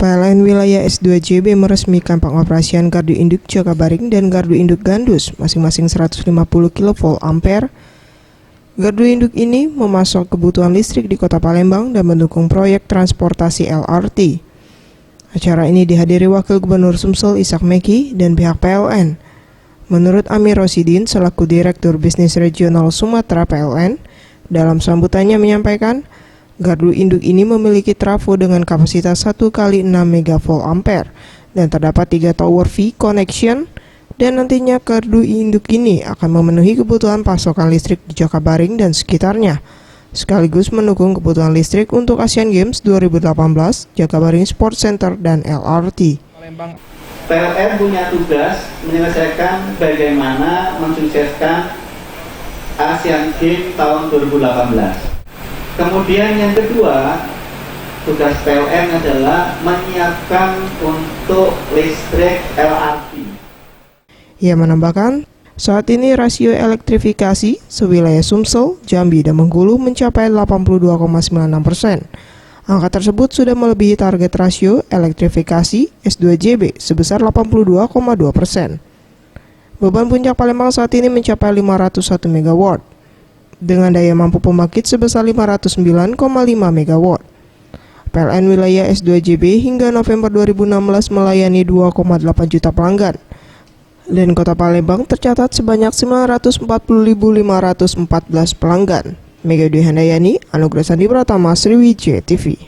PLN Wilayah S2JB meresmikan pengoperasian gardu induk Jakabaring dan gardu induk Gandus masing-masing 150 kV ampere. Gardu induk ini memasok kebutuhan listrik di Kota Palembang dan mendukung proyek transportasi LRT. Acara ini dihadiri Wakil Gubernur Sumsel Ishak Meki dan pihak PLN. Menurut Amir Rosidin selaku Direktur Bisnis Regional Sumatera PLN, dalam sambutannya menyampaikan, gardu induk ini memiliki trafo dengan kapasitas 1 kali 6 MV ampere dan terdapat 3 tower V connection, dan nantinya gardu induk ini akan memenuhi kebutuhan pasokan listrik di Jakabaring dan sekitarnya, sekaligus mendukung kebutuhan listrik untuk Asian Games 2018, Jakabaring Sport Center, dan LRT. PLN punya tugas menyelesaikan bagaimana mensukseskan Asian Games tahun 2018. Kemudian yang kedua, tugas PLN adalah menyiapkan untuk listrik LRT. Ia menambahkan, saat ini rasio elektrifikasi sewilayah Sumsel, Jambi, dan Bengkulu mencapai 82,96%. Angka tersebut sudah melebihi target rasio elektrifikasi S2JB sebesar 82,2%. Beban puncak Palembang saat ini mencapai 501 MW. Dengan daya mampu pembangkit sebesar 509,5 MW. PLN Wilayah S2JB hingga November 2016 melayani 2,8 juta pelanggan. Dan Kota Palembang tercatat sebanyak 940.514 pelanggan. Mega Dwi Handayani, Anugrah Sandi Pratama, Sriwijaya TV.